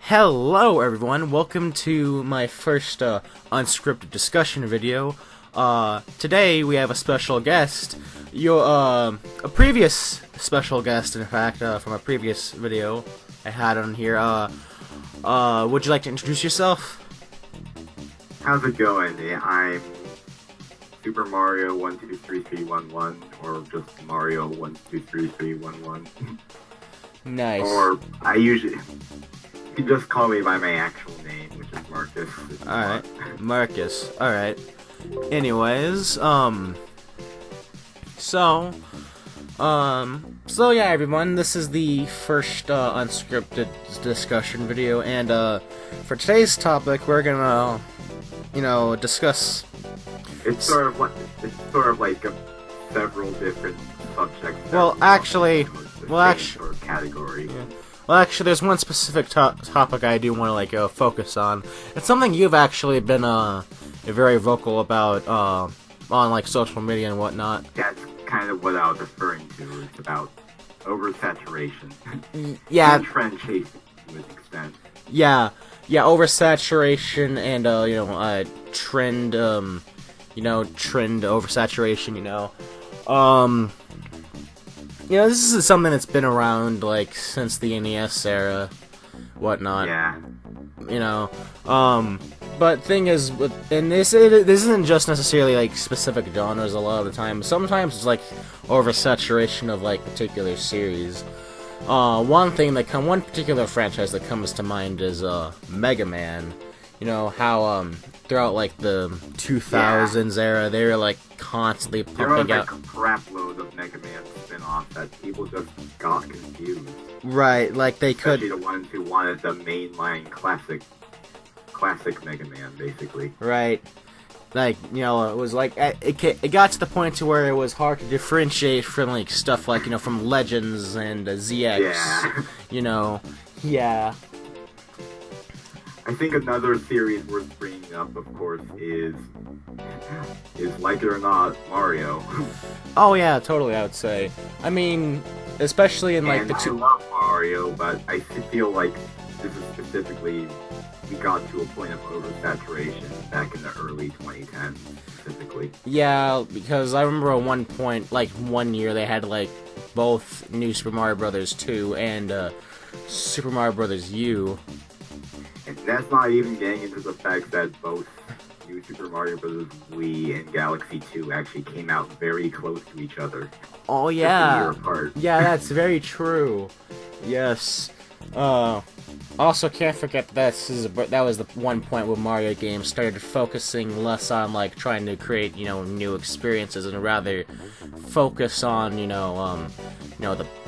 Hello everyone, welcome to my first unscripted discussion video. Today we have a special guest, a previous special guest in fact, from a previous video I had on here. Would you like to introduce yourself? How's it going? I'm Supermario123311, or just Mario123311. Nice. Or you can just call me by my actual name, which is Marcus. Alright, Marcus. Alright. Anyways, so yeah, everyone, this is the first unscripted discussion video, and for today's topic, we're gonna, discuss. It's sort of like several different subjects. Well, actually, or category. Yeah. Well, actually, there's one specific topic I do want to focus on. It's something you've actually been very vocal about on social media and whatnot. That's kind of what I was referring to. It's about oversaturation. Yeah. And trend chasing to an extent. Yeah, oversaturation and trend trend oversaturation. This is something that's been around, since the NES era, whatnot. Yeah. But thing is, and this isn't just necessarily, specific genres a lot of the time. Sometimes it's, oversaturation of, particular series. One particular franchise that comes to mind is, Mega Man. How, throughout, the 2000s era, they were, constantly pumping out. There was, a crap load of Mega Man spin-offs that people just got confused. Right, they could. Especially the ones who wanted the mainline classic Mega Man, basically. Right. It was it got to the point to where it was hard to differentiate from, stuff from Legends and ZX. Yeah. Yeah. I think another series worth bringing up, of course, is like it or not, Mario. Oh yeah, totally. I would say. I mean, especially in and the two. I love Mario, but I feel like this is specifically we got to a point of oversaturation back in the early 2010s, specifically. Yeah, because I remember at one point, one year, they had both New Super Mario Bros. 2 and Super Mario Bros. U. And that's not even getting into the fact that both New Super Mario Bros. Wii and Galaxy 2 actually came out very close to each other. Oh yeah. Just a year apart. Yeah, that's very true. Yes. Also, can't forget that that was the one point where Mario games started focusing less on trying to create new experiences and rather focus on the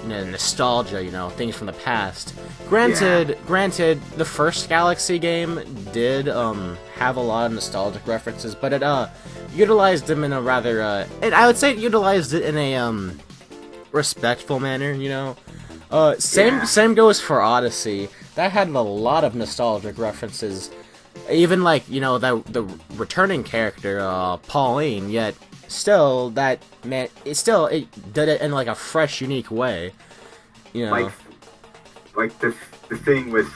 nostalgia, things from the past. Granted, the first Galaxy game did have a lot of nostalgic references, but it utilized them in a rather I would say it utilized it in a respectful manner. Same goes for Odyssey. That had a lot of nostalgic references, even the returning character Pauline. Yet still, it did it in a fresh, unique way. The thing with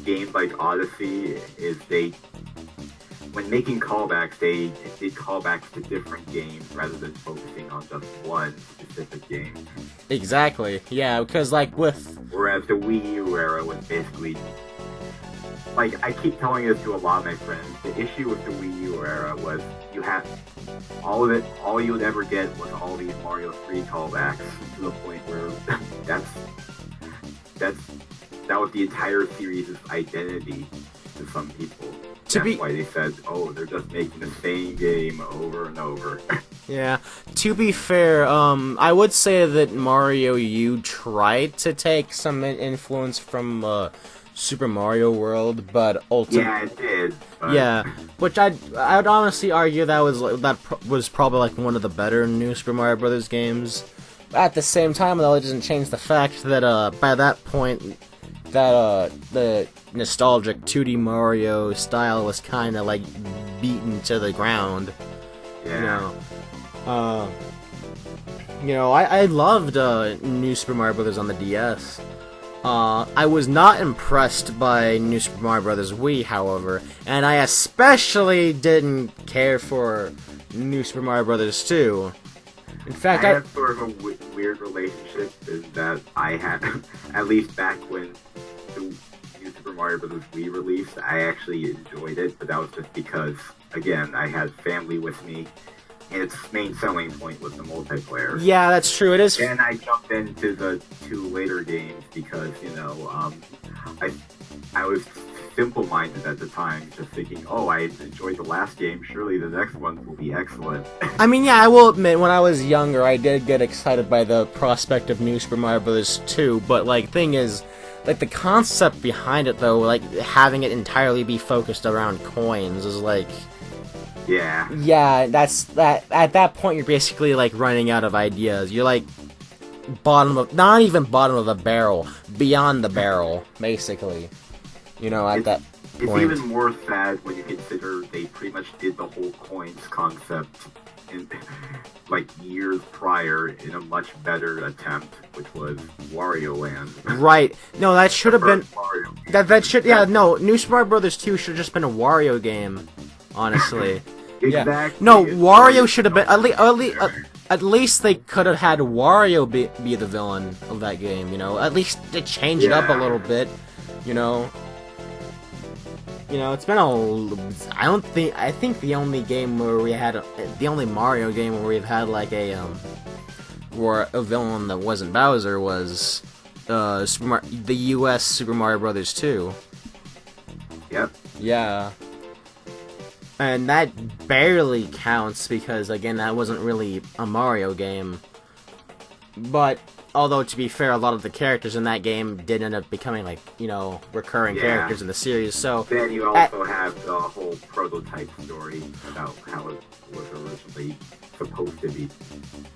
games like Odyssey is when making callbacks, they did callbacks to different games rather than focusing on just one specific game. Exactly, yeah, because Whereas the Wii U era was basically... I keep telling this to a lot of my friends, the issue with the Wii U era was all you would ever get was all these Mario 3 callbacks, to the point where that was the entire series' identity to some people. That's why they said, oh, they're just making the same game over and over. Yeah, to be fair, I would say that Mario U tried to take some influence from Super Mario World, but ultimately... Yeah, it did. But... Yeah, which I would honestly argue that was probably one of the better New Super Mario Bros. Games. At the same time, though, it doesn't change the fact that by that point, that the nostalgic 2D Mario style was kind of beaten to the ground. Yeah. I loved New Super Mario Bros. On the DS. I was not impressed by New Super Mario Bros. Wii, however, and I especially didn't care for New Super Mario Bros. 2. In fact, I have sort of a weird relationship in that I had, at least back when the New Super Mario Bros. Wii released, I actually enjoyed it, but that was just because, again, I had family with me, and its main selling point was the multiplayer. Yeah, that's true, it is. And I jumped into the 2 later games because, I was simple-minded at the time, just thinking, oh, I enjoyed the last game, surely the next one will be excellent. I mean, yeah, I will admit, when I was younger, I did get excited by the prospect of New Super Mario Bros. 2, but, like, thing is, like, the concept behind it, though, like, having it entirely be focused around coins is, like... Yeah. Yeah, at that point, you're basically, like, running out of ideas. You're, like, not even bottom of the barrel, beyond the barrel, basically. You know, at that point. It's even more sad when you consider they pretty much did the whole coins concept in, like, years prior in a much better attempt, which was Wario Land. Right. No, that should have been... That should... Yeah, no, New Super Mario Bros. 2 should have just been a Wario game, honestly. Exactly. Yeah. No, Wario should have been... At least they could have had Wario be the villain of that game, you know? At least to change it up a little bit, you know? You know, it's been I think the only game where we had... The only Mario game where we've had, like, where a villain that wasn't Bowser was, the US Super Mario Bros. 2. Yep. Yeah. And that barely counts because, again, that wasn't really a Mario game. But, although, to be fair, a lot of the characters in that game did end up becoming, like, you know, recurring characters in the series, so... Then you also have the whole prototype story about how it was originally supposed to be.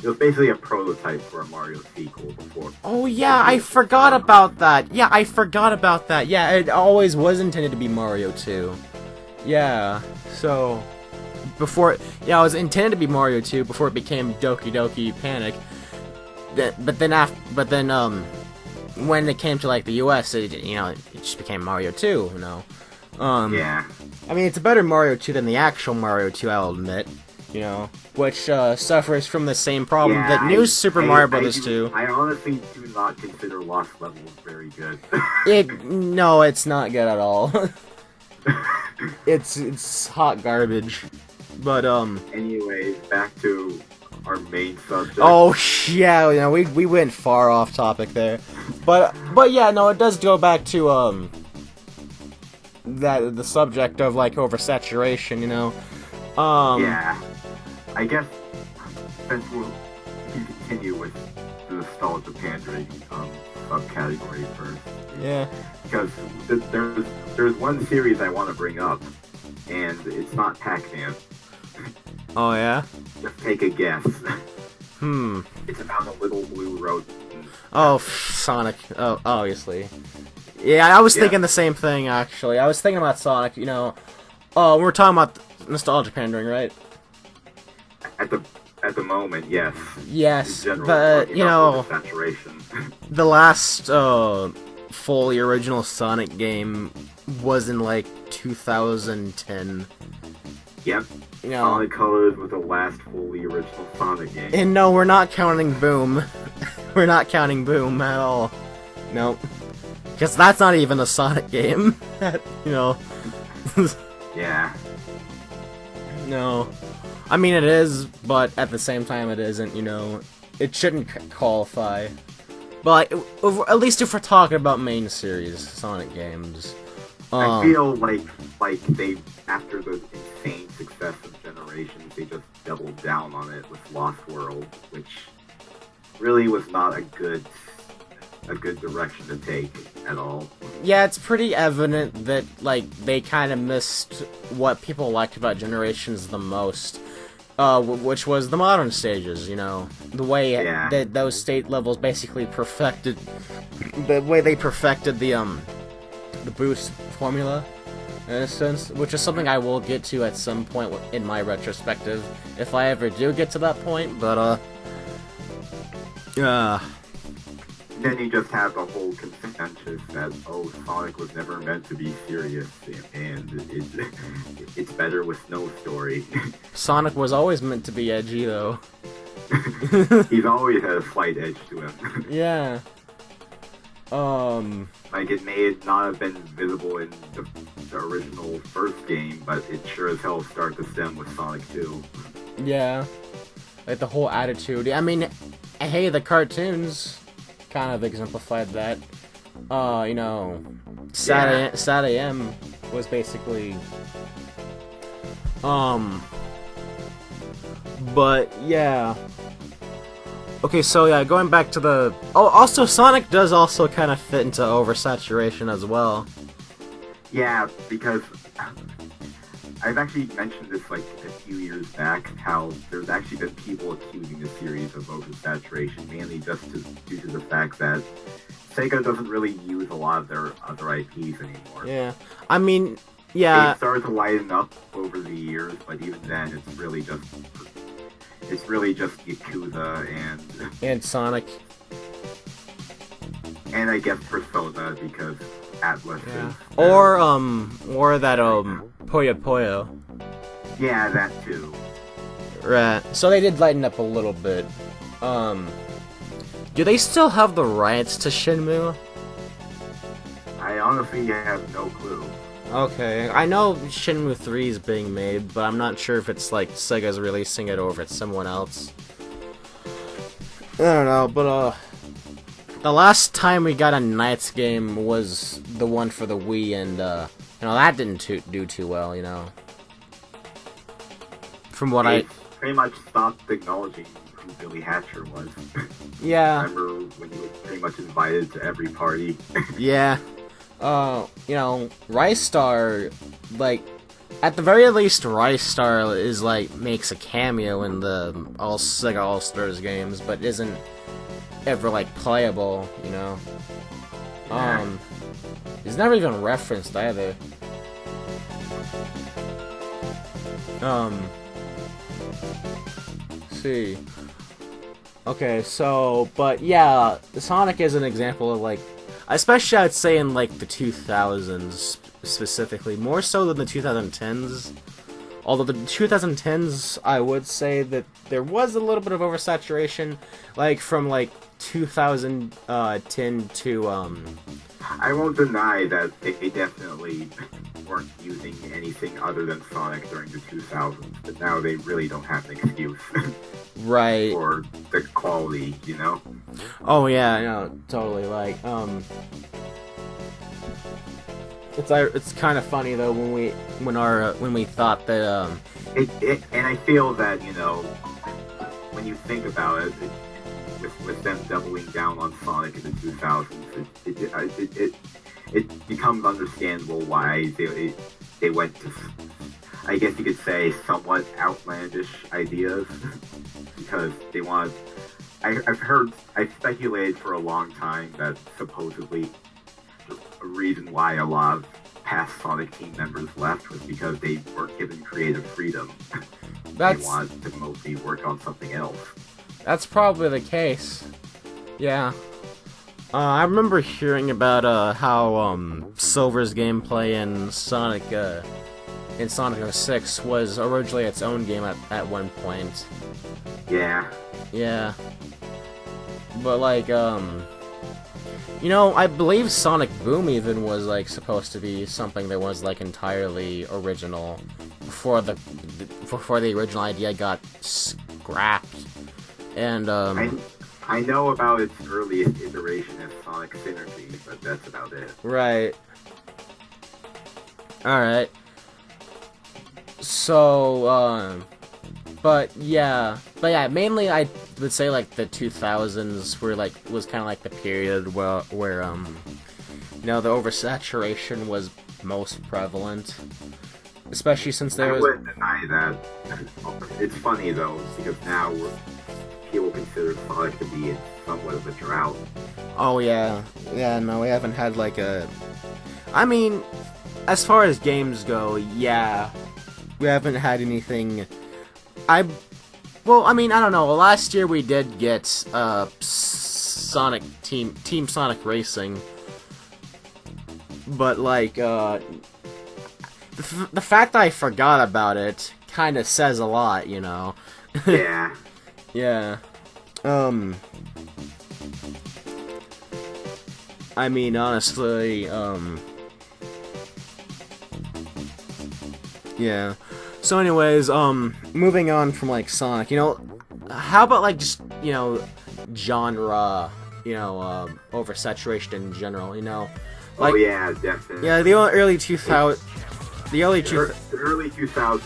It was basically a prototype for a Mario sequel before... Oh, yeah, I forgot about that! Yeah, I forgot about that! Yeah, it always was intended to be Mario 2. Yeah, so... Before... Yeah, it was intended to be Mario 2 before it became Doki Doki Panic. But then, when it came to, like, the US, it just became Mario 2, you know? Yeah. I mean, it's a better Mario 2 than the actual Mario 2, I'll admit, you know? Which, suffers from the same problem that New Super Mario Bros. 2... I honestly do not consider Lost Levels very good. No, it's not good at all. It's hot garbage. But, Anyways, back to... our main subject. Oh, yeah, you know, we went far off topic there. But yeah, no, it does go back to, the subject of, like, oversaturation, you know? Yeah. I guess, since we can continue with the nostalgia pandering, subcategory first. Yeah. Because there's one series I want to bring up, and it's not Pac-Man. Oh, yeah? Just take a guess. It's about a little blue rodent. Oh, Sonic. Oh, obviously. Yeah, I was thinking the same thing, actually. I was thinking about Sonic, you know. Oh, we're talking about nostalgia pandering, right? At the moment, yes. Yes, general, but, you know, saturation. the last, fully original Sonic game was in, like, 2010. Yep. You know, Solid Colors was the last fully original Sonic game. And no, we're not counting Boom. We're not counting Boom at all. Nope. Because that's not even a Sonic game. You know. Yeah. No. I mean, it is, but at the same time it isn't, you know. It shouldn't qualify. But at least if we're talking about main series Sonic games. I feel like they, after the insane success of Generations, they just doubled down on it with Lost World, which really was not a good direction to take at all. Yeah, it's pretty evident that, like, they kind of missed what people liked about Generations the most, which was the modern stages, you know? The way that those state levels basically perfected... The way they perfected the boost formula, in a sense, which is something I will get to at some point in my retrospective, if I ever do get to that point, but, then you just have the whole consensus that, oh, Sonic was never meant to be serious, and it's better with no story. Sonic was always meant to be edgy, though. He's always had a slight edge to him. Yeah. Like, it may not have been visible in the original first game, but it sure as hell started to stem with Sonic 2. Yeah. Like, the whole attitude. I mean, hey, the cartoons kind of exemplified that. You know, Sad AM was basically... But, yeah. Okay, so yeah, going back to the... Oh, also, Sonic does also kind of fit into oversaturation as well. Yeah, because I've actually mentioned this like a few years back, how there's actually been people accusing the series of oversaturation, mainly just due to the fact that Sega doesn't really use a lot of their other IPs anymore. Yeah, I mean, yeah... They started to lighten up over the years, but even then, it's really just Yakuza and Sonic, and I guess Persona, because Atlas is... Or that, Puyo Puyo. Yeah, that too. Right. So they did lighten up a little bit. Do they still have the rights to Shenmue? I honestly have no clue. Okay, I know Shenmue 3 is being made, but I'm not sure if it's like Sega's releasing it or if it's someone else. I don't know, but the last time we got a Knights game was the one for the Wii, and you know, that didn't do too well, you know. From what I pretty much stopped acknowledging who Billy Hatcher was. Yeah. I remember when he was pretty much invited to every party. Yeah. You know, Rice Star, like, at the very least, Rice Star is, like, makes a cameo in the Sega All-Stars games, but isn't ever, like, playable, you know? Yeah. It's never even referenced either. Let's see. Okay, so, but yeah, Sonic is an example of, like, especially I'd say in, like, the 2000s specifically, more so than the 2010s. Although the 2010s, I would say that there was a little bit of oversaturation, like, from, like, 2010 to, I won't deny that they definitely weren't using anything other than Sonic during the 2000s, but now they really don't have an excuse. Right. For the quality, you know? Oh yeah, no, totally, like, it's kind of funny though when we thought that and I feel that, you know, when you think about it, with them doubling down on Sonic in the 2000s, it becomes understandable why they went to, I guess you could say, somewhat outlandish ideas, because they want. I've speculated for a long time that supposedly a reason why a lot of past Sonic team members left was because they weren't given creative freedom. They wanted to mostly work on something else. That's probably the case. Yeah. I remember hearing about how Silver's gameplay in Sonic 06 was originally its own game at one point. Yeah. Yeah. But like you know, I believe Sonic Boom even was like supposed to be something that was like entirely original before the original idea got scrapped. And I know about its earliest iteration as Sonic Synergy, but that's about it. Right. Alright. So, but yeah, mainly I would say like the 2000s was kind of like the period where you know, the oversaturation was most prevalent, especially since there was... I wouldn't deny that. It's funny though, because now people consider Sonic to be in somewhat of a drought. Oh yeah, no, we haven't had like a... I mean, as far as games go, yeah, we haven't had anything... Well, I mean, I don't know, last year we did get Sonic Team Sonic Racing. But like, the fact that I forgot about it kind of says a lot, you know. Yeah. Yeah. I mean, honestly, yeah. So anyways, moving on from, like, Sonic, you know, how about, like, just, you know, genre, you know, oversaturation in general, you know? Like, oh, yeah, definitely. Yeah, the early 2000s, the early 2000s,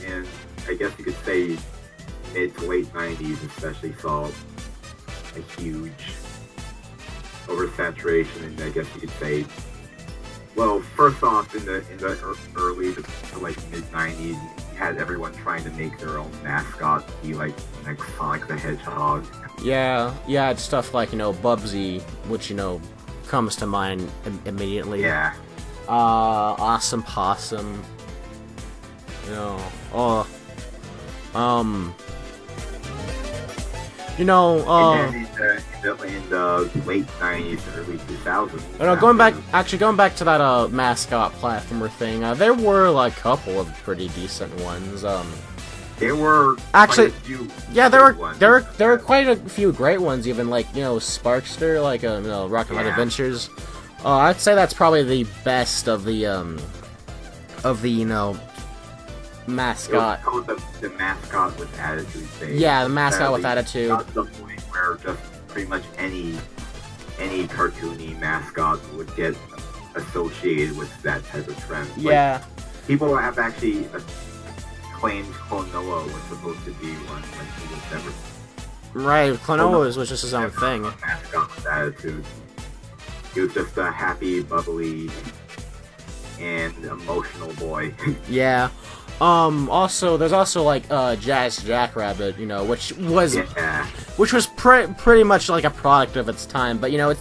and I guess you could say mid to late 90s especially saw a huge oversaturation, and I guess you could say, well, first off, in the early to like mid 90s, you had everyone trying to make their own mascot, be like Sonic the Hedgehog. Yeah, it's stuff like, you know, Bubsy, which, you know, comes to mind immediately. Yeah. Awesome Possum. You know, you know, and then in the late 90s, early 2000s. Going back to that mascot platformer thing, there were like a couple of pretty decent ones. There were actually, there were ones. quite a few great ones. Even like, you know, Sparkster, like you know, Rocket Ride Adventures. I'd say that's probably the best of the you know, mascot. It was the mascot with attitude phase. Yeah, the mascot with attitude. Got to the point where just pretty much any cartoony mascot would get associated with that type of trend. Yeah. Like, people have actually claimed Klonoa was supposed to be one when he was never. Right, Klonoa was just his own thing. Mascot with attitude. He was just a happy, bubbly, and emotional boy. Yeah. Also, there's also like Jazz Jackrabbit, you know, which was pretty much like a product of its time, but you know,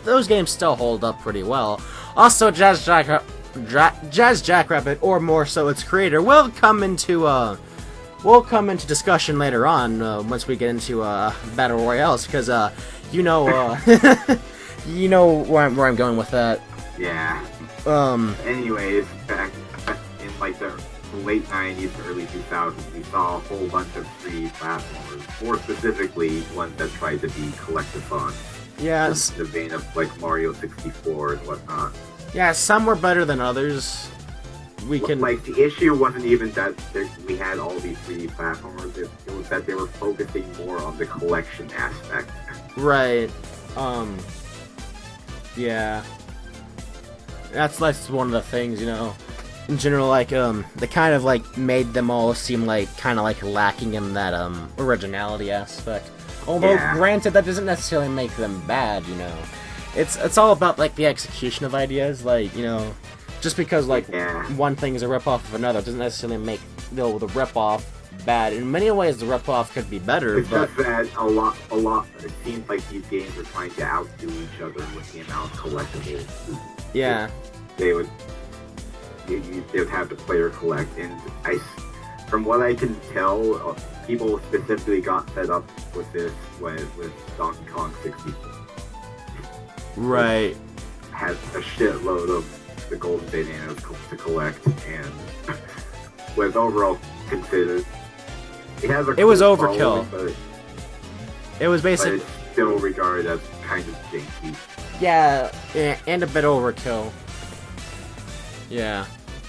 those games still hold up pretty well. Also, Jazz Jackrabbit, or more so its creator, will come into discussion later on once we get into battle royales, because you know you know where I'm going with that. Yeah. Anyways, back in like the late 90s, early 2000s, we saw a whole bunch of 3D platformers. More specifically, ones that tried to be collectathons. Yes. In the vein of like Mario 64 and whatnot. Yeah, some were better than others. Like, the issue wasn't even that we had all these 3D platformers. It was that they were focusing more on the collection aspect. Right. Yeah. That's one of the things, you know. In general, like, they kind of, like, made them all seem like, kind of, like, lacking in that, originality aspect. Although, granted, that doesn't necessarily make them bad, you know. It's all about, like, the execution of ideas, like, you know, just because, like, one thing is a ripoff of another doesn't necessarily make, you know, the ripoff bad. In many ways, the ripoff could be better, it's but... just that a lot, it seems like these games are trying to outdo each other with the amount of collectibles. Yeah. They would have the player collect, and from what I can tell, people specifically got fed up with this with Donkey Kong 64. Right. Has a shitload of the golden bananas to collect, and was overall considered. It was overkill. But it was basically. But it's still regarded as kind of janky. Yeah, and a bit overkill. Yeah,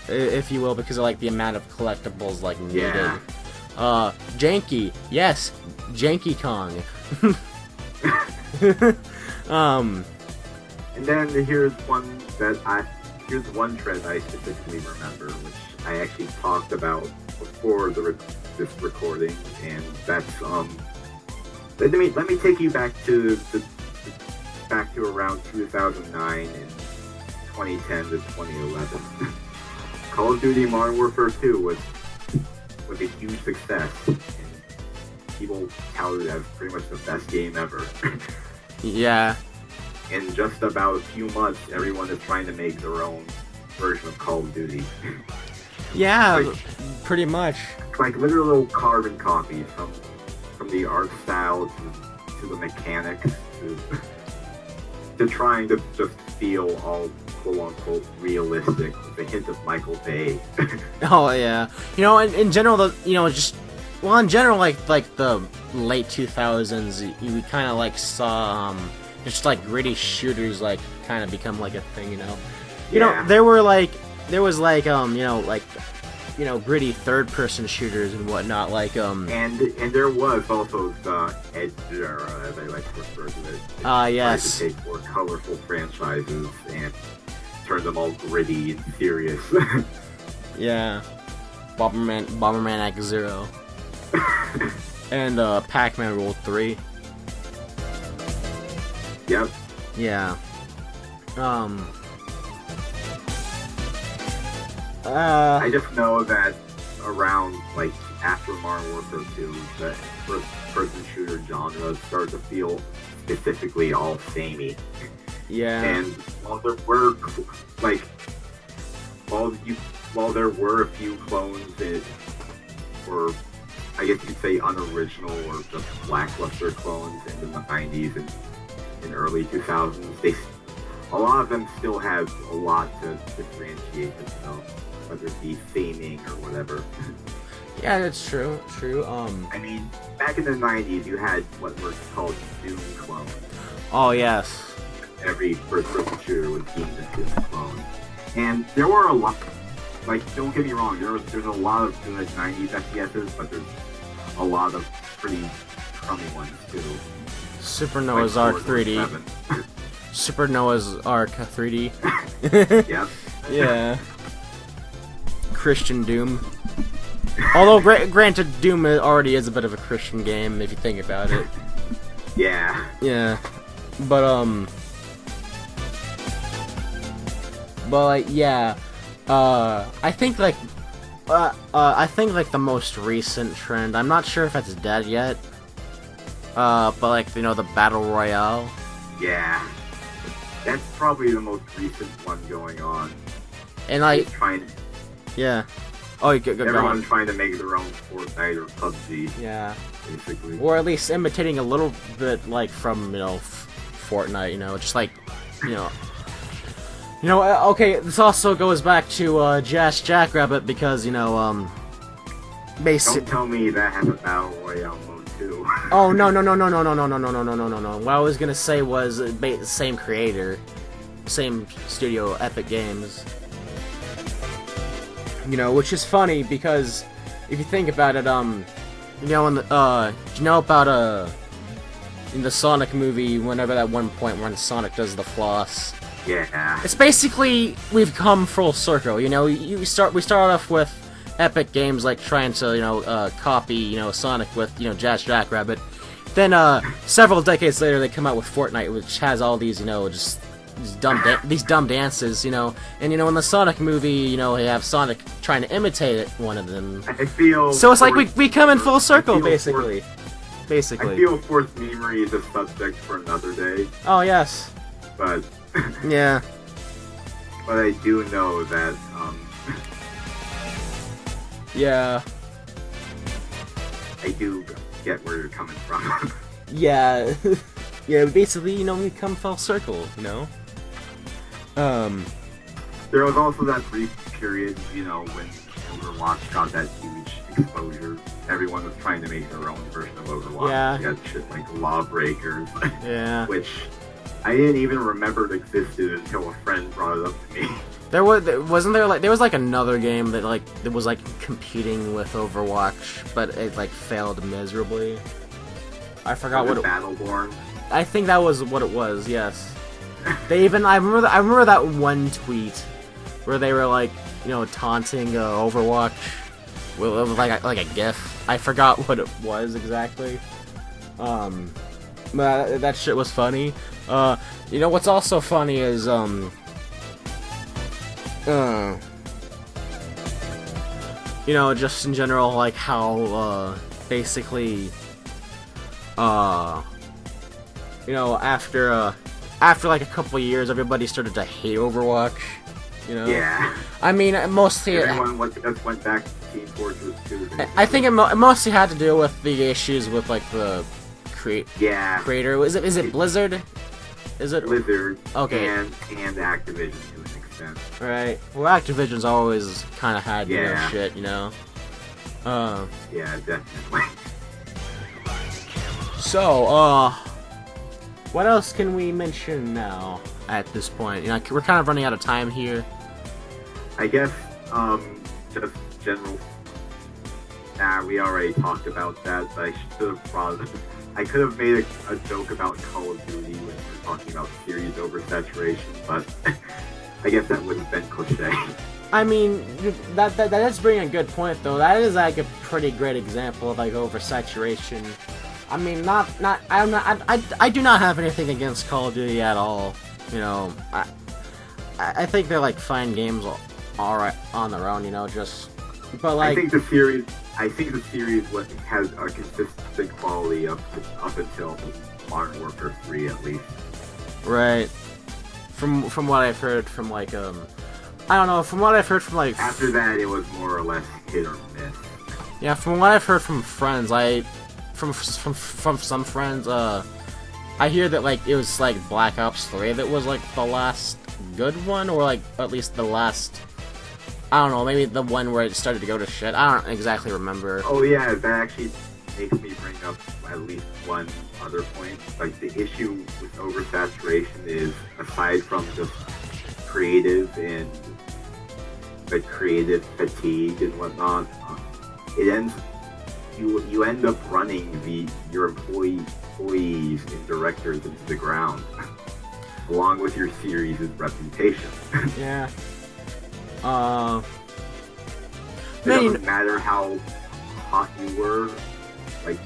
if you will, because of like the amount of collectibles like needed. Yeah. Janky. Yes, Janky Kong. And then here's one trend I specifically remember, which I actually talked about before this recording, and that's let me take you back to around 2009 and 2010 to 2011. Call of Duty Modern Warfare 2 was a huge success, and people touted it as pretty much the best game ever. Yeah. In just about a few months, everyone is trying to make their own version of Call of Duty. Yeah, pretty much. Like literal carbon copies from the art style to the mechanics to trying to just feel all quote-unquote realistic with a hint of Michael Bay. Oh yeah, in general, in general, like the late 2000s, you kind of like saw just like gritty shooters like kind of become like a thing. There was gritty third-person shooters and whatnot, and there was also the Edge era, as I like to refer to it. Yes. Tried to take more colorful franchises and turn them all gritty and serious. Yeah. Bomberman X-Zero. And Pac-Man World 3. Yep. Yeah. I just know that around, like, after Modern Warfare 2, the first-person shooter genre started to feel specifically all samey. Yeah. And while there were, like, while there were a few clones that were, I guess you'd say, unoriginal or just lackluster clones in the 90s and early 2000s, a lot of them still have a lot to differentiate themselves, whether it be theming or whatever. Yeah, that's true. I mean, back in the 90s, you had what were called Doom clones. Oh, yes. Every first-person shooter was deemed a Doom clone. And there were a lot, like, don't get me wrong, there's a lot of good 90s FPSs, but there's a lot of pretty crummy ones, too. Super Noah's Ark 3D. Super Noah's Ark 3D. Yep. Yeah. Christian Doom. Although, granted, Doom already is a bit of a Christian game, if you think about it. Yeah. Yeah. But, yeah. I think, the most recent trend, I'm not sure if it's dead yet, but, the Battle Royale. Yeah. That's probably the most recent one going on. And, yeah. Oh, go everyone's on. trying to make their own Fortnite or PUBG. Yeah. Basically. Or at least imitating a little bit, from, Fortnite, just okay, this also goes back to, Jackrabbit, because, Don't tell me that has a Battle Royale mode, too. Oh, no. What I was gonna say was, same creator, same studio, Epic Games. Which is funny because if you think about it, in the Sonic movie, whenever that one point when Sonic does the floss. Yeah. It's basically we've come full circle. We start off with Epic Games trying to copy Sonic with Jackrabbit. Then several decades later they come out with Fortnite, which has all these just these dumb dances, and in the Sonic movie, you have Sonic trying to imitate one of them. I feel so it's like we come in full circle, basically. I feel forced memory is a subject for another day. Oh yes. But yeah. But I do know that yeah. I do get where you're coming from. Yeah. Yeah, basically, we come full circle, There was also that brief period, when Overwatch got that huge exposure. Everyone was trying to make their own version of Overwatch. Yeah. You got shit like Lawbreakers. Yeah. Which I didn't even remember it existed until a friend brought it up to me. There was another game that that was competing with Overwatch, but it failed miserably. I forgot what it was. Battleborn. I think that was what it was. Yes. I remember that one tweet where they were taunting Overwatch with like a GIF. I forgot what it was exactly. But that shit was funny. What's also funny is just in general how basically after a couple of years, everybody started to hate Overwatch. Yeah. I mean, mostly. Everyone just went back to Team Fortress 2. I think it mostly had to do with the issues with the Yeah. creator. Is it Blizzard? Is it Blizzard? Okay. And Activision to an extent. Right. Well, Activision's always kind of had shit, you know. Yeah, definitely. So, what else can we mention now at this point? You know, we're kind of running out of time here. I guess, just general. We already talked about that, but I could have made a joke about Call of Duty when we were talking about series oversaturation, but I guess that would have been cliche. I mean, that does bring a good point, though. That is like a pretty great example of like oversaturation. I mean, I do not have anything against Call of Duty at all. You know, I think they're like fine games, all right on their own. You know, but like I think the series has a consistent quality up until Modern Warfare 3 at least. Right. From what I've heard from like I don't know, from what I've heard from like after that it was more or less hit or miss. Yeah, from what I've heard from friends, from some friends, I hear that like it was like Black Ops 3 that was like the last good one, or like at least the last, I don't know, maybe the one where it started to go to shit. I don't exactly remember. Oh yeah, that actually makes me bring up at least one other point. Like, the issue with oversaturation is, aside from just creative and the creative fatigue and whatnot, you end up running your employees and directors into the ground, along with your series' reputation. Yeah. It doesn't matter how hot you were. Like,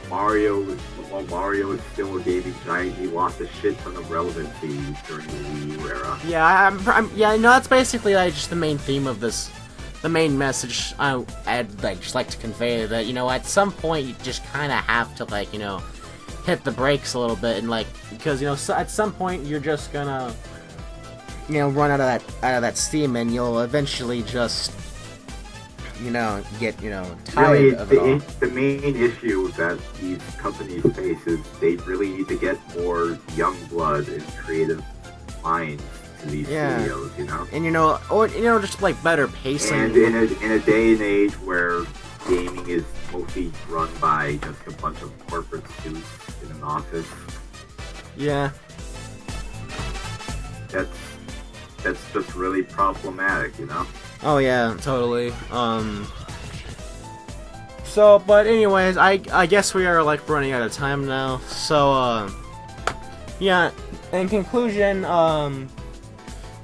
Mario is still a gaming giant. He lost a shit ton of relevancy during the Wii U era. Yeah, no, that's basically like just the main theme of this. The main message I'd like just like to convey, that, you know, at some point you just kind of have to, like, you know, hit the brakes a little bit, and like, because, you know, at some point you're just gonna, you know, run out of that steam, and you'll eventually just, you know, get, you know, tired of it all. The main issue that these companies face is they really need to get more young blood and creative minds to these studios, you know? And, you know, or, you know, just like better pacing. And in a day and age where gaming is mostly run by just a bunch of corporate suits in an office. Yeah. That's just really problematic, you know? Oh yeah, totally. So, but anyways, I guess we are like running out of time now. So, yeah, in conclusion,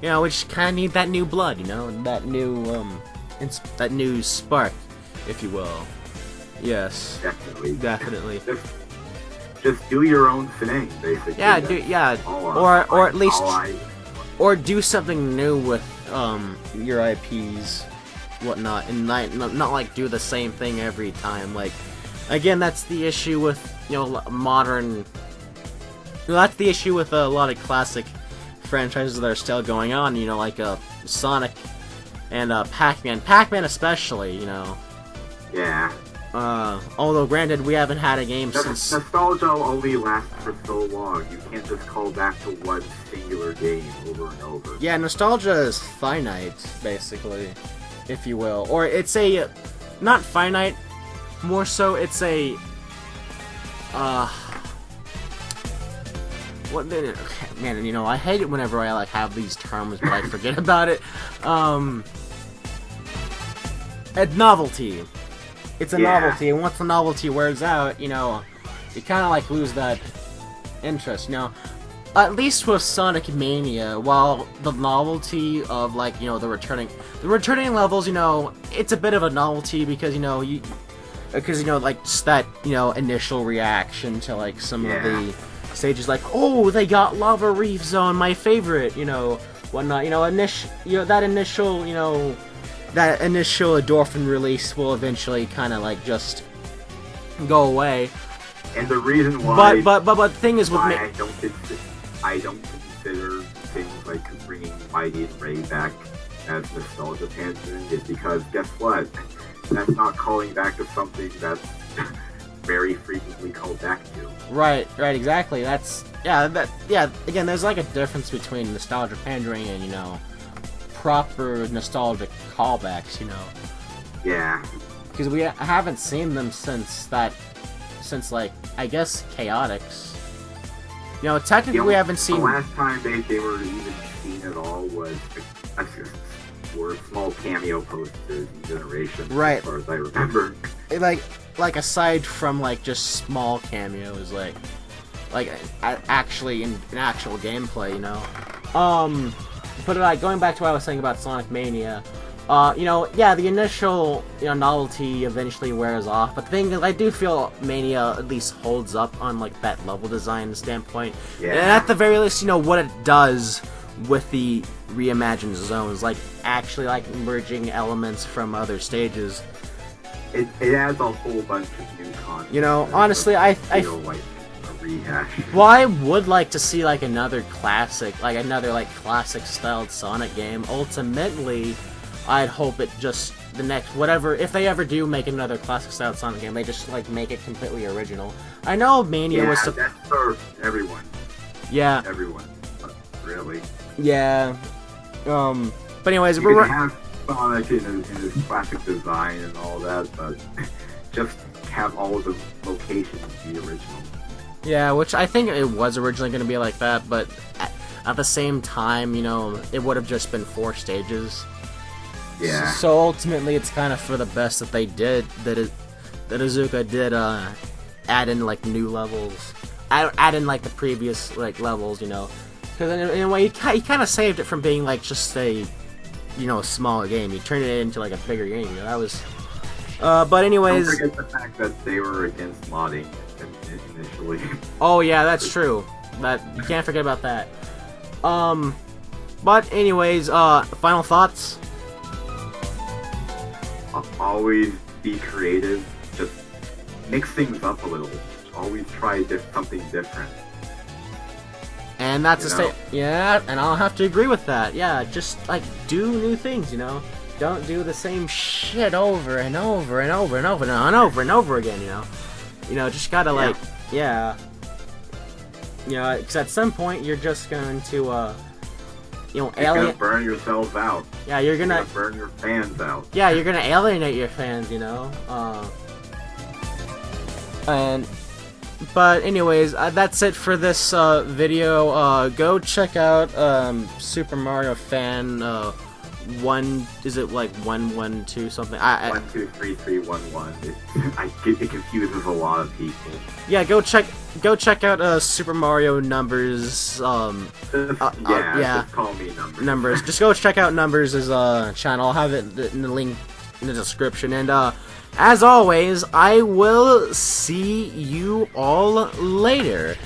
you know, we just kind of need that new blood, you know, that new spark, if you will. Yes. Definitely. Just do your own thing, basically. Yeah, or at least, or do something new with your IPs, whatnot, and not like do the same thing every time. Like, again, that's the issue with, you know, modern. That's the issue with a lot of classic franchises that are still going on. You know, like Sonic and Pac-Man. Pac-Man especially. You know. Yeah. Although granted, we haven't had a game since. Nostalgia only lasts for so long. You can't just call back to one singular game over and over. Yeah, nostalgia is finite, basically, if you will. Or it's a, not finite, more so it's a, what the, man, you know, I hate it whenever I like have these terms, but I forget about it. A novelty. It's a novelty, and once the novelty wears out, you know, you kind of like lose that interest, you know. At least with Sonic Mania, while the novelty of, like, you know, the returning levels, you know, it's a bit of a novelty because, you know, like, just that, you know, initial reaction to, like, some of the stages, like, oh, they got Lava Reef Zone, my favorite, you know, whatnot, you know, that initial endorphin release will eventually kind of like just go away. And the reason why, but the thing is with me, I don't consider things like bringing Mighty and Ray back as nostalgia pandering is because guess what? That's not calling back to something that's very frequently called back to. Right, exactly. That's again, there's like a difference between nostalgia pandering and, you know, proper nostalgic callbacks, you know. Yeah. Because we haven't seen them since like, I guess, Chaotix. You know, technically we haven't seen... The last time they were even seen at all was... were small cameo posters in Generation, right, as far as I remember. Like aside from, like, just small cameos, like actually in actual gameplay, you know. But, like, going back to what I was saying about Sonic Mania... you know, yeah, the initial, you know, novelty eventually wears off, but the thing is, I do feel Mania at least holds up on, like, that level design standpoint. Yeah. And at the very least, you know, what it does with the reimagined zones, like, actually, like, merging elements from other stages. It adds a whole bunch of new content. You know, honestly, I feel like a rehash. Well, I would like to see, like, another classic styled Sonic game. Ultimately, I'd hope it just, the next, whatever, if they ever do make another classic style Sonic game, they just, like, make it completely original. I know Mania was... Yeah, that's for everyone. Yeah. Everyone. Really. Yeah. But anyways, you can have Sonic in his classic design and all that, but just have all of the locations be original. Yeah, which I think it was originally going to be like that, but at the same time, you know, it would have just been 4 stages. Yeah. So ultimately, it's kind of for the best that they did, that Iizuka did add in, like, new levels, add in, like, the previous, like, levels, you know, because in a way he kind of saved it from being, like, just a, you know, a smaller game. He turned it into, like, a bigger game. You know, that was. But anyways. Don't forget the fact that they were against modding initially. Oh yeah, that's true. That you can't forget about that. But anyways, final thoughts. Always be creative. Just mix things up a little. Always try something different. And that's yeah, and I'll have to agree with that. Yeah, just, like, do new things, you know. Don't do the same shit over and over and over and over and over and over again, you know. You know, just gotta, like, yeah. You know, because at some point you're just going to, you know, you're gonna burn yourself out. Yeah, you're gonna burn your fans out. Yeah, you're gonna alienate your fans, you know. But anyways, that's it for this video. Go check out Super Mario Fan 1. Is it like 112 something? 123311. It confuses a lot of people. Yeah, go check out Super Mario Numbers. Just call me Numbers. Just go check out Numbers' channel. I'll have it in the link in the description. And as always, I will see you all later.